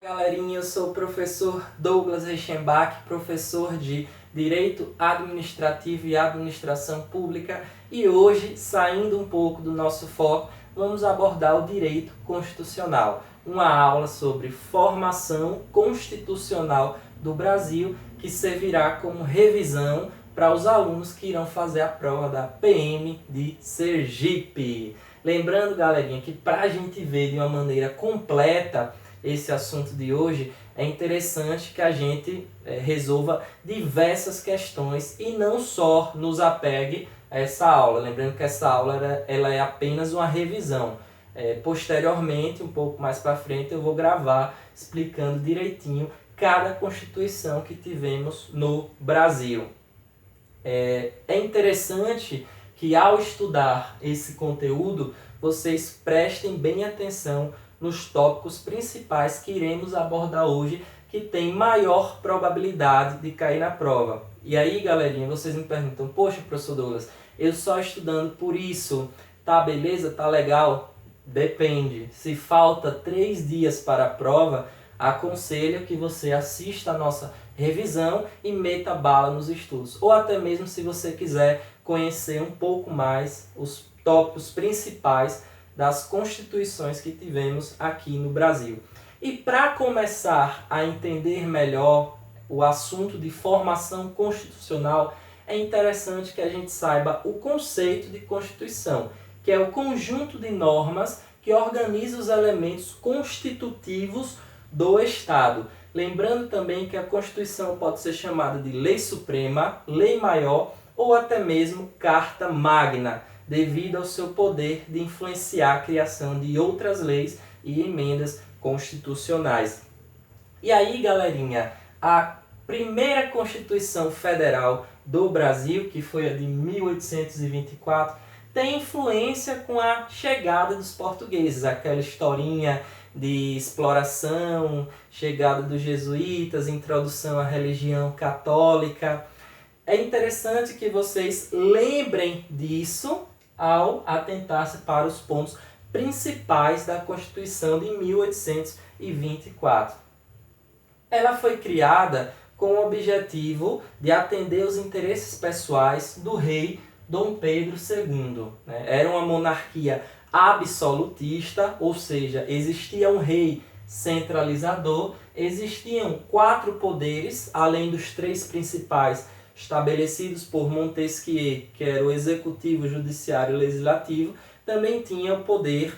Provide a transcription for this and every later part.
Galerinha, eu sou o professor Douglas Reichenbach, professor de Direito Administrativo e Administração Pública, e hoje, saindo um pouco do nosso foco, vamos abordar o direito constitucional, uma aula sobre formação constitucional do Brasil, que servirá como revisão para os alunos que irão fazer a prova da PM de Sergipe. Lembrando, galerinha, que para a gente ver de uma maneira completa esse assunto de hoje, é interessante que a gente resolva diversas questões e não só nos apegue a essa aula. Lembrando que essa aula ela é apenas uma revisão. Posteriormente, um pouco mais para frente, eu vou gravar explicando direitinho cada constituição que tivemos no Brasil. É interessante que ao estudar esse conteúdo, vocês prestem bem atenção nos tópicos principais que iremos abordar hoje, que tem maior probabilidade de cair na prova. E aí, galerinha, vocês me perguntam, poxa, professor Douglas, eu só estudando por isso, tá beleza, tá legal? Depende. Se falta 3 dias para a prova, aconselho que você assista a nossa revisão e meta bala nos estudos. Ou até mesmo se você quiser conhecer um pouco mais os tópicos principais das constituições que tivemos aqui no Brasil. E para começar a entender melhor o assunto de formação constitucional, é interessante que a gente saiba o conceito de Constituição, que é o conjunto de normas que organiza os elementos constitutivos do Estado. Lembrando também que a Constituição pode ser chamada de Lei Suprema, Lei Maior ou até mesmo Carta Magna, devido ao seu poder de influenciar a criação de outras leis e emendas constitucionais. E aí, galerinha, a primeira Constituição Federal do Brasil, que foi a de 1824, tem influência com a chegada dos portugueses, aquela historinha de exploração, chegada dos jesuítas, introdução à religião católica. É interessante que vocês lembrem disso ao atentar-se para os pontos principais da Constituição de 1824. Ela foi criada com o objetivo de atender os interesses pessoais do rei Dom Pedro II. Era uma monarquia absolutista, ou seja, existia um rei centralizador, existiam 4 poderes, além dos 3 principais estabelecidos por Montesquieu, que era o executivo, judiciário e legislativo. Também tinha o poder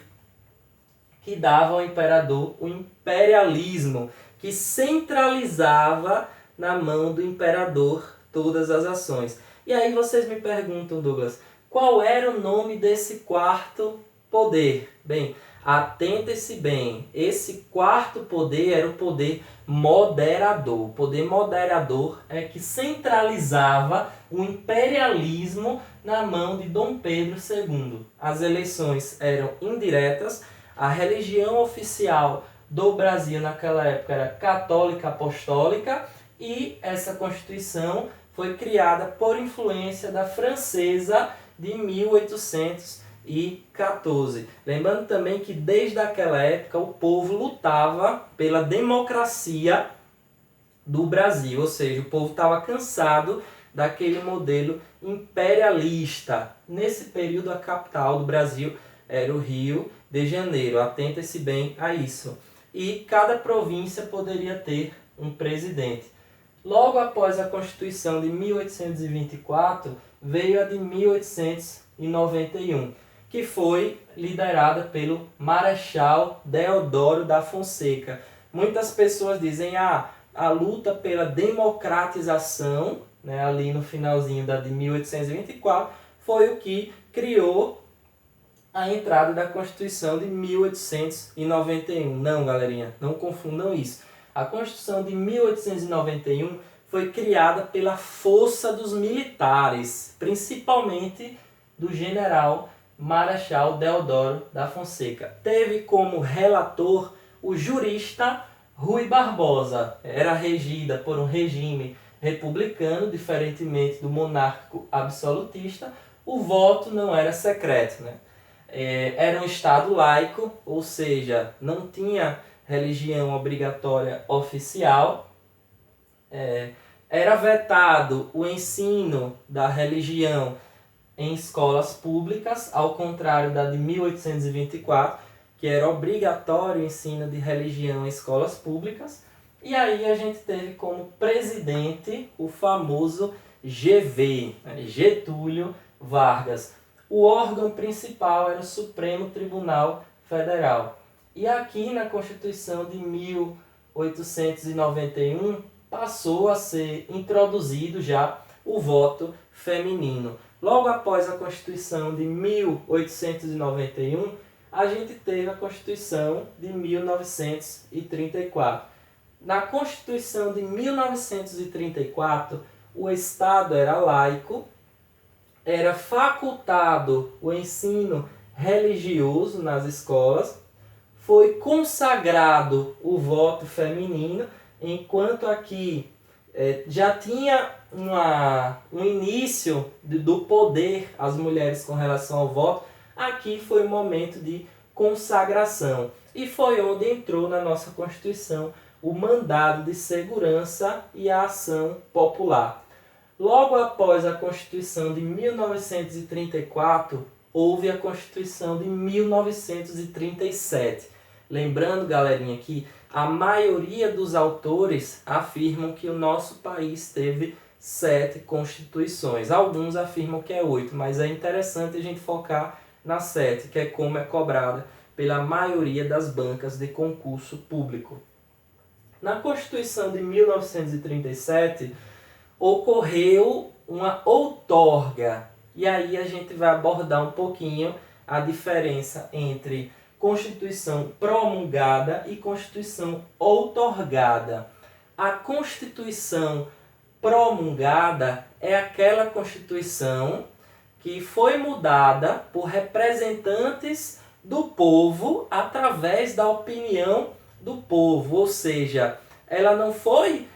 que dava ao imperador o imperialismo, que centralizava na mão do imperador todas as ações. E aí vocês me perguntam, Douglas, qual era o nome desse 4º poder? Bem, atentem-se bem, esse 4º poder era o poder moderador. O poder moderador é que centralizava o imperialismo na mão de Dom Pedro II. As eleições eram indiretas, a religião oficial do Brasil naquela época era católica apostólica e essa Constituição foi criada por influência da francesa de 1814. Lembrando também que desde aquela época o povo lutava pela democracia do Brasil, ou seja, o povo estava cansado daquele modelo imperialista. Nesse período a capital do Brasil era o Rio de Janeiro, atenta-se bem a isso. E cada província poderia ter um presidente. Logo após a Constituição de 1824, veio a de 1891, que foi liderada pelo Marechal Deodoro da Fonseca. Muitas pessoas dizem a luta pela democratização, ali no finalzinho da de 1824, foi o que criou a entrada da Constituição de 1891. Não, galerinha, não confundam isso. A Constituição de 1891 foi criada pela força dos militares, principalmente do general Marechal Deodoro da Fonseca. Teve como relator o jurista Rui Barbosa. Era regida por um regime republicano, diferentemente do monárquico absolutista. O voto não era secreto, Era um Estado laico, ou seja, não tinha religião obrigatória oficial. Era vetado o ensino da religião em escolas públicas, ao contrário da de 1824, que era obrigatório o ensino de religião em escolas públicas. E aí a gente teve como presidente o famoso GV, Getúlio Vargas. O órgão principal era o Supremo Tribunal Federal. E aqui na Constituição de 1891 passou a ser introduzido já o voto feminino. Logo após a Constituição de 1891, a gente teve a Constituição de 1934. Na Constituição de 1934, o Estado era laico, era facultado o ensino religioso nas escolas, foi consagrado o voto feminino, enquanto aqui já tinha um início do poder as mulheres com relação ao voto, aqui foi o momento de consagração. E foi onde entrou na nossa Constituição o mandado de segurança e a ação popular. Logo após a Constituição de 1934, houve a Constituição de 1937. Lembrando, galerinha, que a maioria dos autores afirmam que o nosso país teve 7 constituições. Alguns afirmam que é 8, mas é interessante a gente focar na 7, que é como é cobrada pela maioria das bancas de concurso público. Na Constituição de 1937, ocorreu uma outorga. E aí a gente vai abordar um pouquinho a diferença entre Constituição promulgada e Constituição outorgada. A Constituição promulgada é aquela Constituição que foi mudada por representantes do povo através da opinião do povo, ou seja, ela não foi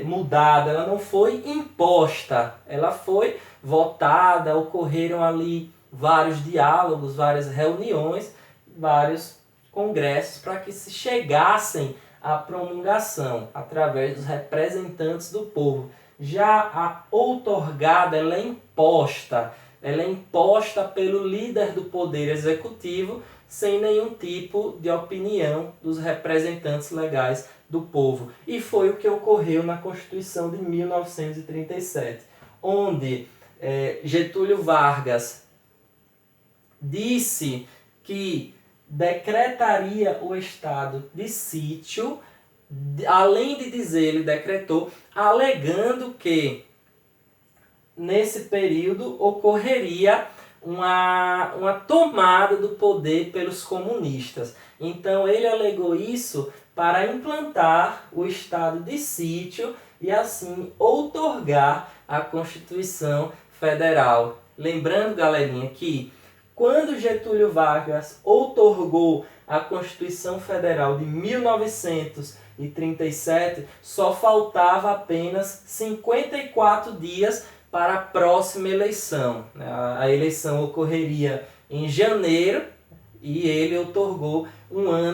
mudada, ela não foi imposta, ela foi votada, ocorreram ali vários diálogos, várias reuniões, vários congressos para que se chegassem à promulgação através dos representantes do povo. Já a outorgada, ela é imposta pelo líder do poder executivo, sem nenhum tipo de opinião dos representantes legais do povo. E foi o que ocorreu na Constituição de 1937, onde Getúlio Vargas disse que decretaria o estado de sítio, além de dizer, ele decretou, alegando que nesse período ocorreria uma tomada do poder pelos comunistas. Então ele alegou isso para implantar o estado de sítio e assim outorgar a Constituição Federal. Lembrando, galerinha, que quando Getúlio Vargas outorgou a Constituição Federal de 1937, só faltava apenas 54 dias para a próxima eleição. A eleição ocorreria em janeiro e ele outorgou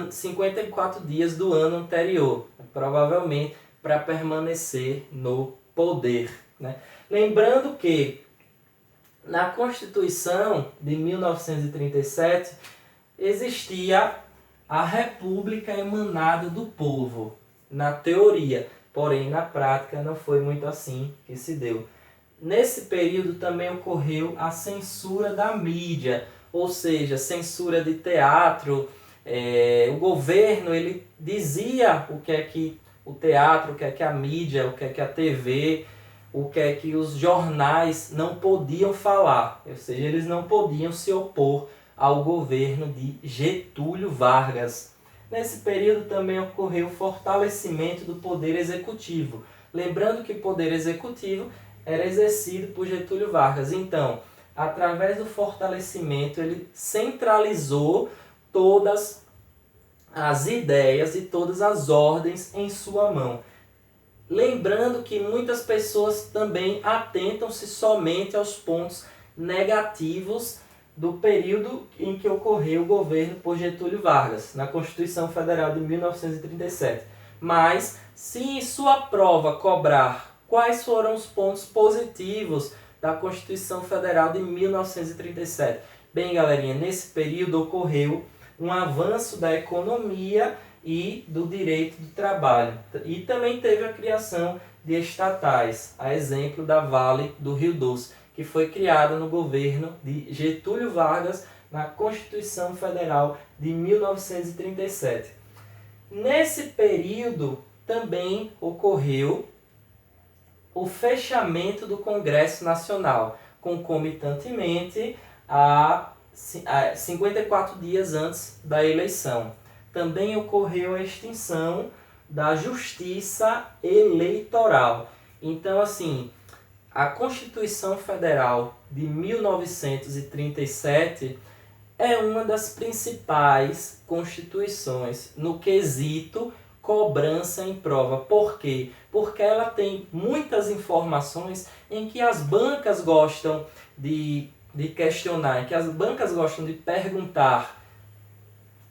54 dias do ano anterior, provavelmente para permanecer no poder. Lembrando que na Constituição de 1937 existia a República emanada do povo, na teoria, porém na prática não foi muito assim que se deu. Nesse período também ocorreu a censura da mídia, ou seja, censura de teatro. O governo ele dizia o que é que o teatro, o que é que a mídia, o que é que a TV, o que é que os jornais não podiam falar. Ou seja, eles não podiam se opor ao governo de Getúlio Vargas. Nesse período também ocorreu o fortalecimento do poder executivo. Lembrando que o poder executivo era exercido por Getúlio Vargas. Então, através do fortalecimento, ele centralizou todas as ideias e todas as ordens em sua mão. Lembrando que muitas pessoas também atentam-se somente aos pontos negativos do período em que ocorreu o governo por Getúlio Vargas, na Constituição Federal de 1937. Mas, se em sua prova cobrar quais foram os pontos positivos da Constituição Federal de 1937? Bem, galerinha, nesse período ocorreu um avanço da economia e do direito do trabalho. E também teve a criação de estatais, a exemplo da Vale do Rio Doce, que foi criada no governo de Getúlio Vargas na Constituição Federal de 1937. Nesse período também ocorreu o fechamento do Congresso Nacional, concomitantemente a 54 dias antes da eleição. Também ocorreu a extinção da Justiça Eleitoral. Então, assim, a Constituição Federal de 1937 é uma das principais constituições no quesito cobrança em prova. Por quê? Porque ela tem muitas informações em que as bancas gostam de questionar, em que as bancas gostam de perguntar.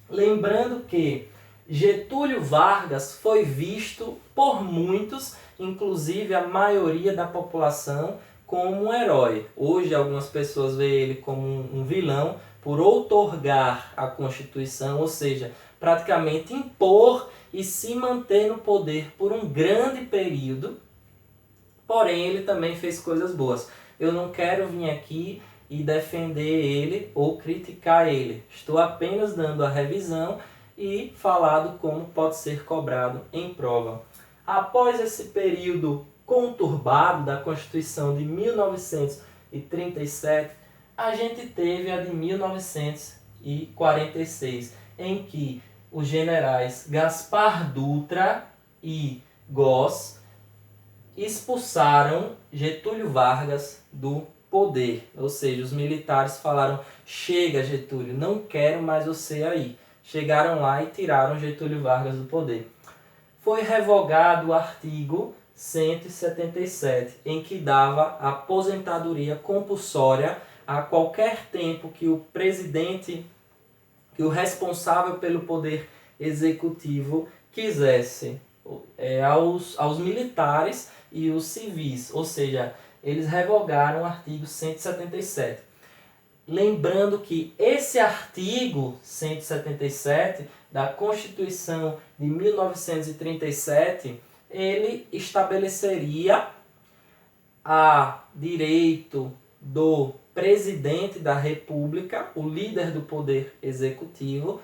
Lembrando que Getúlio Vargas foi visto por muitos, inclusive a maioria da população, como um herói. Hoje algumas pessoas veem ele como um vilão por outorgar a Constituição, ou seja, praticamente impor e se manter no poder por um grande período. Porém, ele também fez coisas boas. Eu não quero vir aqui e defender ele ou criticar ele. Estou apenas dando a revisão e falar do como pode ser cobrado em prova. Após esse período conturbado da Constituição de 1937, a gente teve a de 1946, em que os generais Gaspar Dutra e Goss expulsaram Getúlio Vargas do poder. Ou seja, os militares falaram: chega, Getúlio, não quero mais você aí. Chegaram lá e tiraram Getúlio Vargas do poder. Foi revogado o artigo 177, em que dava aposentadoria compulsória a qualquer tempo que o presidente, que o responsável pelo poder executivo quisesse, aos militares e os civis. Ou seja, eles revogaram o artigo 177. Lembrando que esse artigo 177 da Constituição de 1937, ele estabeleceria a direito do presidente da República, o líder do poder executivo,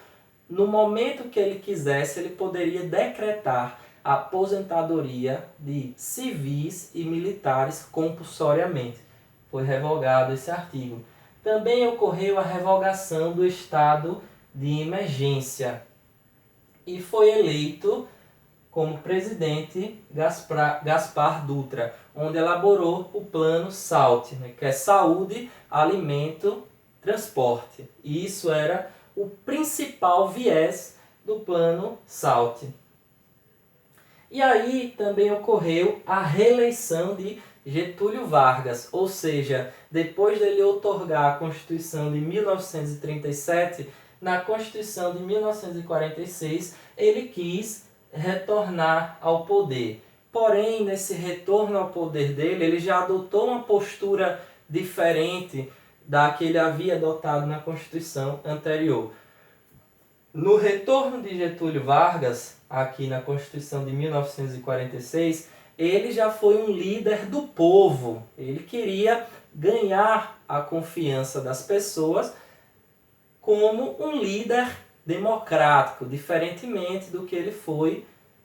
no momento que ele quisesse, ele poderia decretar a aposentadoria de civis e militares compulsoriamente. Foi revogado esse artigo. Também ocorreu a revogação do estado de emergência e foi eleito como presidente Gaspar Dutra, onde elaborou o Plano SALT, que é Saúde, Alimento, Transporte. E isso era o principal viés do Plano SALT. E aí também ocorreu a reeleição de Getúlio Vargas, ou seja, depois dele outorgar a Constituição de 1937, na Constituição de 1946, ele quis retornar ao poder. Porém, nesse retorno ao poder dele, ele já adotou uma postura diferente da que ele havia adotado na Constituição anterior. No retorno de Getúlio Vargas, aqui na Constituição de 1946, ele já foi um líder do povo. Ele queria ganhar a confiança das pessoas como um líder democrático, diferentemente do que ele foi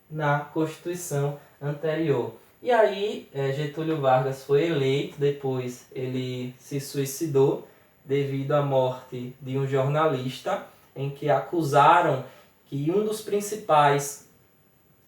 na Constituição anterior. E aí Getúlio Vargas foi eleito, depois ele se suicidou devido à morte de um jornalista, em que acusaram que um dos principais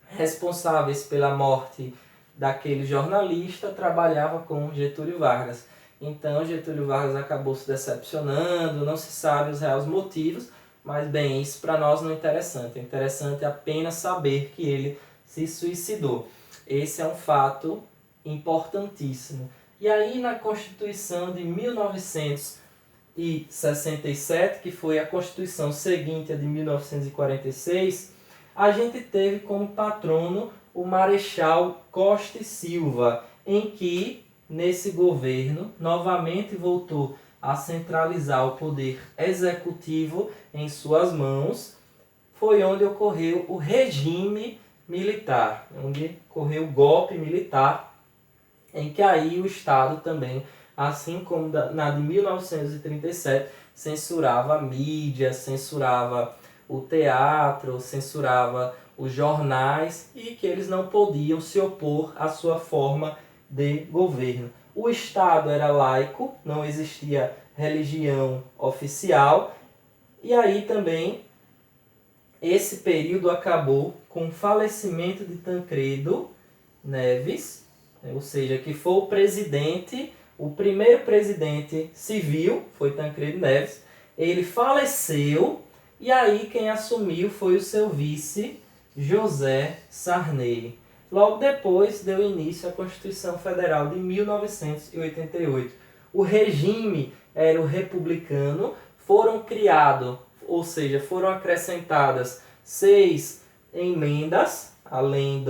responsáveis pela morte daquele jornalista trabalhava com Getúlio Vargas. Então Getúlio Vargas acabou se decepcionando, não se sabe os reais motivos, mas bem, isso para nós não é interessante. É interessante apenas saber que ele se suicidou. Esse é um fato importantíssimo. E aí na Constituição de 1946, 1967, que foi a Constituição seguinte à de 1946, a gente teve como patrono o Marechal Costa e Silva, em que, nesse governo, novamente voltou a centralizar o poder executivo em suas mãos. Foi onde ocorreu o regime militar, onde ocorreu o golpe militar, em que aí o Estado também, assim como na de 1937, censurava a mídia, censurava o teatro, censurava os jornais e que eles não podiam se opor à sua forma de governo. O Estado era laico, não existia religião oficial, e aí também esse período acabou com o falecimento de Tancredo Neves, ou seja, que foi o presidente, o primeiro presidente civil, foi Tancredo Neves. Ele faleceu e aí quem assumiu foi o seu vice, José Sarney. Logo depois deu início à Constituição Federal de 1988. O regime era o republicano, foram criados, ou seja, foram acrescentadas 6 emendas, além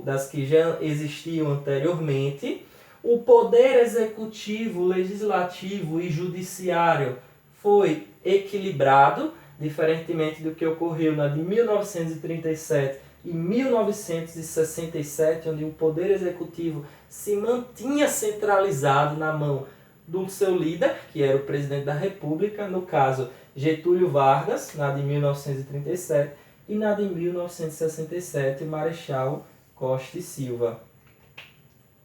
das que já existiam anteriormente. O poder executivo, legislativo e judiciário foi equilibrado, diferentemente do que ocorreu na de 1937 e 1967, onde o poder executivo se mantinha centralizado na mão do seu líder, que era o presidente da República, no caso Getúlio Vargas, na de 1937, e na de 1967, o Marechal Costa e Silva.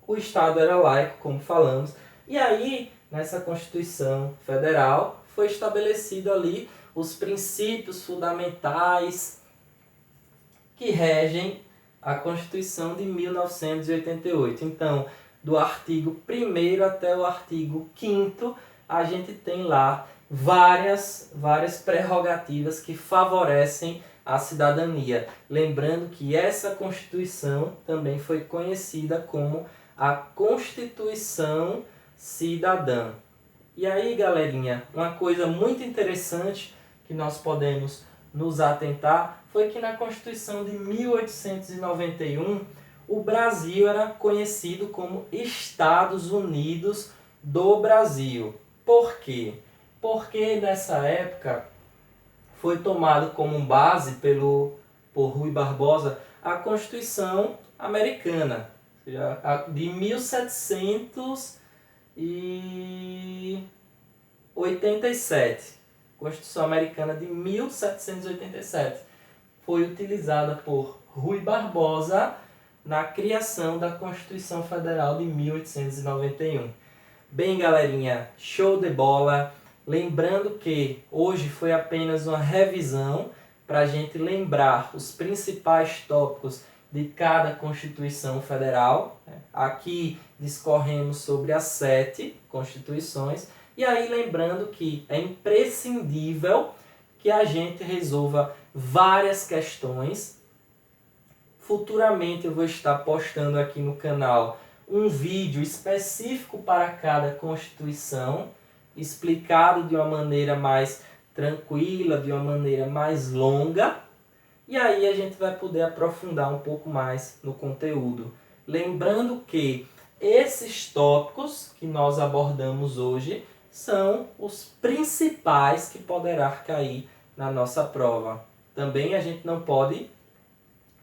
O Estado era laico, como falamos, e aí, nessa Constituição Federal, foi estabelecido ali os princípios fundamentais que regem a Constituição de 1988. Então, do artigo 1º até o artigo 5º, a gente tem lá várias prerrogativas que favorecem a cidadania. Lembrando que essa Constituição também foi conhecida como a Constituição Cidadã. E aí, galerinha, uma coisa muito interessante que nós podemos nos atentar foi que na Constituição de 1891 o Brasil era conhecido como Estados Unidos do Brasil. Por quê? Porque nessa época foi tomado como base por Rui Barbosa a Constituição Americana, de 1787. Constituição Americana de 1787. Foi utilizada por Rui Barbosa na criação da Constituição Federal de 1891. Bem, galerinha, show de bola! Lembrando que hoje foi apenas uma revisão para a gente lembrar os principais tópicos de cada Constituição Federal. Aqui discorremos sobre as 7 Constituições. E aí lembrando que é imprescindível que a gente resolva várias questões. Futuramente eu vou estar postando aqui no canal um vídeo específico para cada Constituição, explicado de uma maneira mais tranquila, de uma maneira mais longa. E aí a gente vai poder aprofundar um pouco mais no conteúdo. Lembrando que esses tópicos que nós abordamos hoje são os principais que poderá cair na nossa prova. Também a gente não pode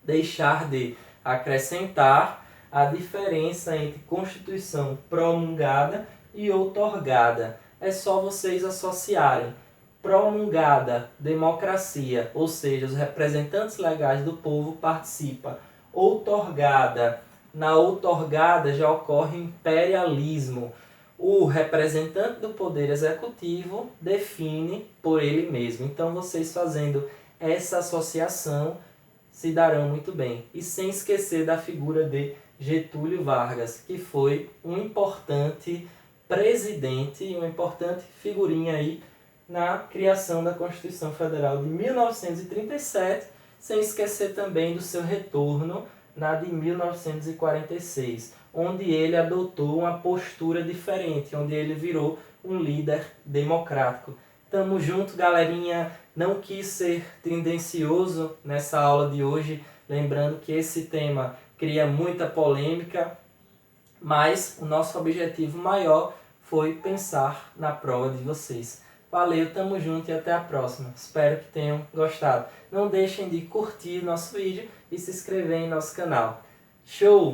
deixar de acrescentar a diferença entre Constituição promulgada e outorgada. É só vocês associarem. Promulgada, democracia, ou seja, os representantes legais do povo participam. Outorgada, na outorgada já ocorre imperialismo. O representante do poder executivo define por ele mesmo. Então, vocês fazendo essa associação se darão muito bem. E sem esquecer da figura de Getúlio Vargas, que foi um importante presidente e uma importante figurinha aí na criação da Constituição Federal de 1937, sem esquecer também do seu retorno na de 1946, onde ele adotou uma postura diferente, onde ele virou um líder democrático. Tamo junto, galerinha. Não quis ser tendencioso nessa aula de hoje, lembrando que esse tema cria muita polêmica, mas o nosso objetivo maior foi pensar na prova de vocês. Valeu, tamo junto e até a próxima. Espero que tenham gostado. Não deixem de curtir nosso vídeo e se inscrever em nosso canal. Show!